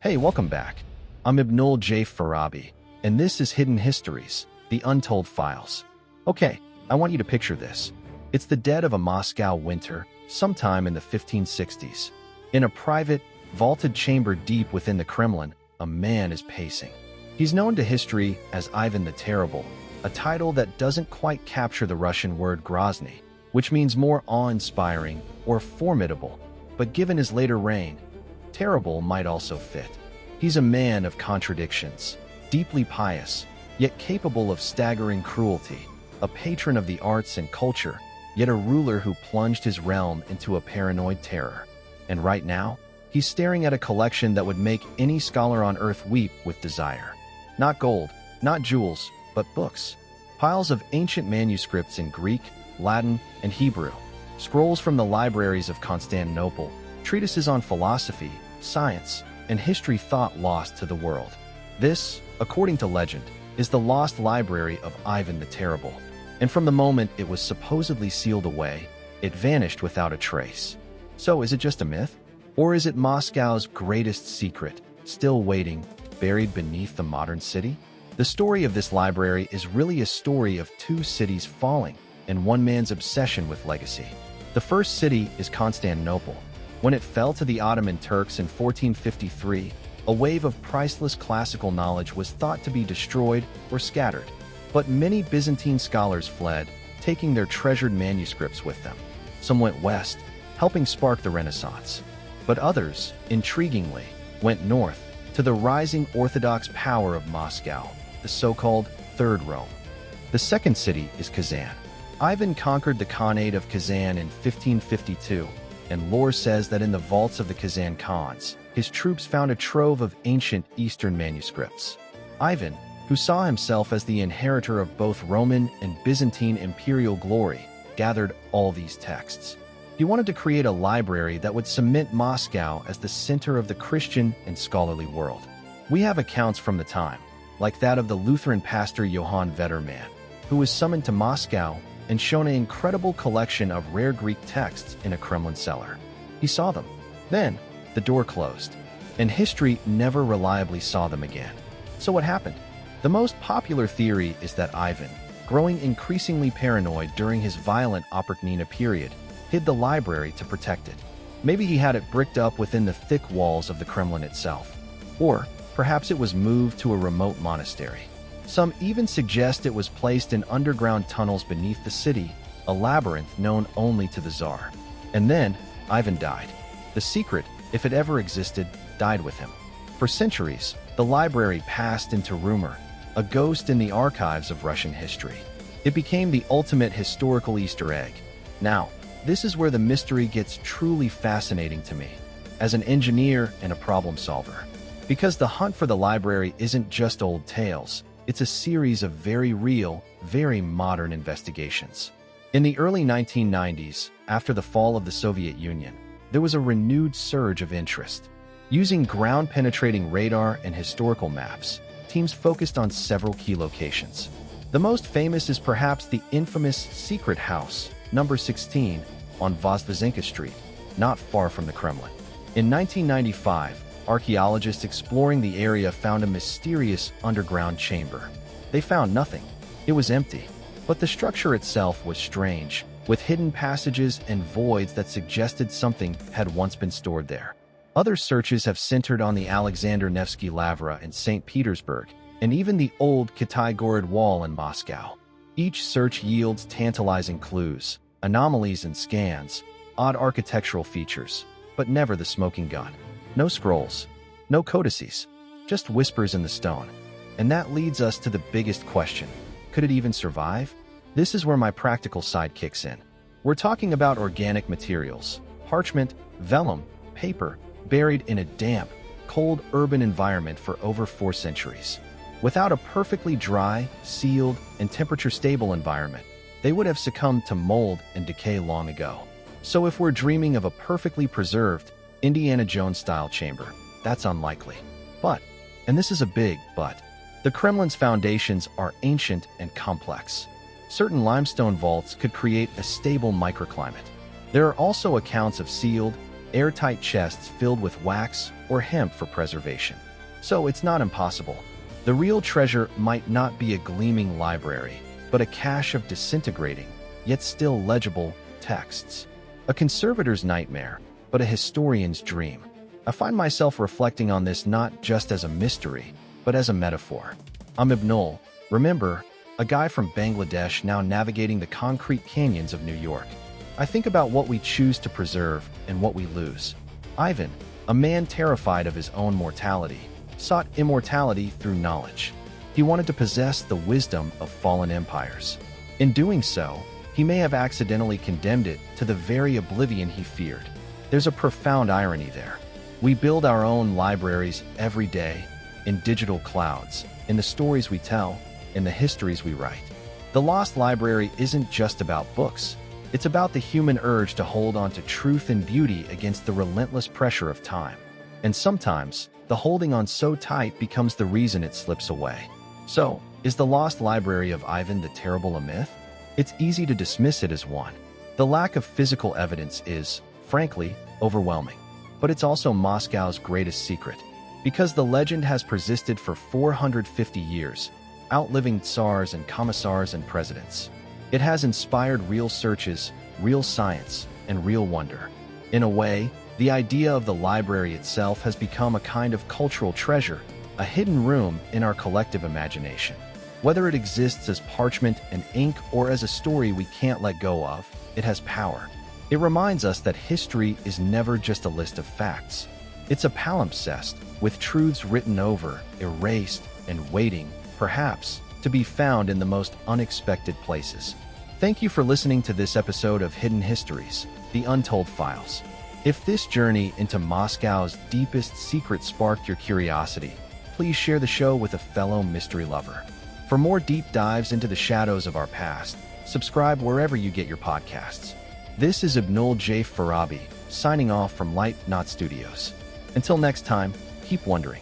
Hey, welcome back. I'm Ibnul J. Farabi, and this is Hidden Histories, the Untold Files. Okay, I want you to picture this. It's the dead of a Moscow winter, sometime in the 1560s. In a private, vaulted chamber deep within the Kremlin, a man is pacing. He's known to history as Ivan the Terrible, a title that doesn't quite capture the Russian word Grozny, which means more awe-inspiring or formidable, but given his later reign, terrible might also fit. He's a man of contradictions, deeply pious, yet capable of staggering cruelty, a patron of the arts and culture, yet a ruler who plunged his realm into a paranoid terror. And right now, he's staring at a collection that would make any scholar on earth weep with desire. Not gold, not jewels, but books. Piles of ancient manuscripts in Greek, Latin, and Hebrew. Scrolls from the libraries of Constantinople, treatises on philosophy, science, and history thought lost to the world. This, according to legend, is the lost library of Ivan the Terrible. And from the moment it was supposedly sealed away, it vanished without a trace. So is it just a myth? Or is it Moscow's greatest secret, still waiting, buried beneath the modern city? The story of this library is really a story of two cities falling and one man's obsession with legacy. The first city is Constantinople. When it fell to the Ottoman Turks in 1453, a wave of priceless classical knowledge was thought to be destroyed or scattered. But many Byzantine scholars fled, taking their treasured manuscripts with them. Some went west, helping spark the Renaissance. But others, intriguingly, went north to the rising Orthodox power of Moscow, the so-called Third Rome. The second city is Kazan. Ivan conquered the Khanate of Kazan in 1552, and lore says that in the vaults of the Kazan Khans, his troops found a trove of ancient Eastern manuscripts. Ivan, who saw himself as the inheritor of both Roman and Byzantine imperial glory, gathered all these texts. He wanted to create a library that would cement Moscow as the center of the Christian and scholarly world. We have accounts from the time, like that of the Lutheran pastor Johann Vettermann, who was summoned to Moscow and shown an incredible collection of rare Greek texts in a Kremlin cellar. He saw them. Then, the door closed, and history never reliably saw them again. So what happened? The most popular theory is that Ivan, growing increasingly paranoid during his violent Oprichnina period, hid the library to protect it. Maybe he had it bricked up within the thick walls of the Kremlin itself. Or perhaps it was moved to a remote monastery. Some even suggest it was placed in underground tunnels beneath the city, a labyrinth known only to the Tsar. And then, Ivan died. The secret, if it ever existed, died with him. For centuries, the library passed into rumor, a ghost in the archives of Russian history. It became the ultimate historical Easter egg. Now, this is where the mystery gets truly fascinating to me, as an engineer and a problem solver. Because the hunt for the library isn't just old tales, it's a series of very real, very modern investigations. In the early 1990s, after the fall of the Soviet Union, there was a renewed surge of interest. Using ground-penetrating radar and historical maps, teams focused on several key locations. The most famous is perhaps the infamous Secret House, number 16, on Vozdvizhenka Street, not far from the Kremlin. In 1995, archaeologists exploring the area found a mysterious underground chamber. They found nothing. It was empty. But the structure itself was strange, with hidden passages and voids that suggested something had once been stored there. Other searches have centered on the Alexander Nevsky Lavra in St. Petersburg, and even the old Kitai-Gorod Wall in Moscow. Each search yields tantalizing clues, anomalies and scans, odd architectural features, but never the smoking gun. No scrolls, no codices, just whispers in the stone. And that leads us to the biggest question. Could it even survive? This is where my practical side kicks in. We're talking about organic materials, parchment, vellum, paper, buried in a damp, cold urban environment for over 4 centuries. Without a perfectly dry, sealed, and temperature-stable environment, they would have succumbed to mold and decay long ago. So if we're dreaming of a perfectly preserved, Indiana Jones-style chamber, that's unlikely. But, and this is a big but, the Kremlin's foundations are ancient and complex. Certain limestone vaults could create a stable microclimate. There are also accounts of sealed, airtight chests filled with wax or hemp for preservation. So it's not impossible. The real treasure might not be a gleaming library, but a cache of disintegrating, yet still legible, texts. A conservator's nightmare, but a historian's dream. I find myself reflecting on this not just as a mystery, but as a metaphor. I'm Ibnul, remember, a guy from Bangladesh now navigating the concrete canyons of New York. I think about what we choose to preserve and what we lose. Ivan, a man terrified of his own mortality, sought immortality through knowledge. He wanted to possess the wisdom of fallen empires. In doing so, he may have accidentally condemned it to the very oblivion he feared. There's a profound irony there. We build our own libraries every day, in digital clouds, in the stories we tell, in the histories we write. The Lost Library isn't just about books. It's about the human urge to hold on to truth and beauty against the relentless pressure of time. And sometimes, the holding on so tight becomes the reason it slips away. So, is the Lost Library of Ivan the Terrible a myth? It's easy to dismiss it as one. The lack of physical evidence is, frankly, overwhelming. But it's also Moscow's greatest secret. Because the legend has persisted for 450 years, outliving Tsars and commissars and presidents. It has inspired real searches, real science, and real wonder. In a way, the idea of the library itself has become a kind of cultural treasure, a hidden room in our collective imagination. Whether it exists as parchment and ink or as a story we can't let go of, it has power. It reminds us that history is never just a list of facts. It's a palimpsest, with truths written over, erased, and waiting, perhaps, to be found in the most unexpected places. Thank you for listening to this episode of Hidden Histories, The Untold Files. If this journey into Moscow's deepest secret sparked your curiosity, please share the show with a fellow mystery lover. For more deep dives into the shadows of our past, subscribe wherever you get your podcasts. This is Ibnul J. Farabi, signing off from Light Knot Studios. Until next time, keep wondering.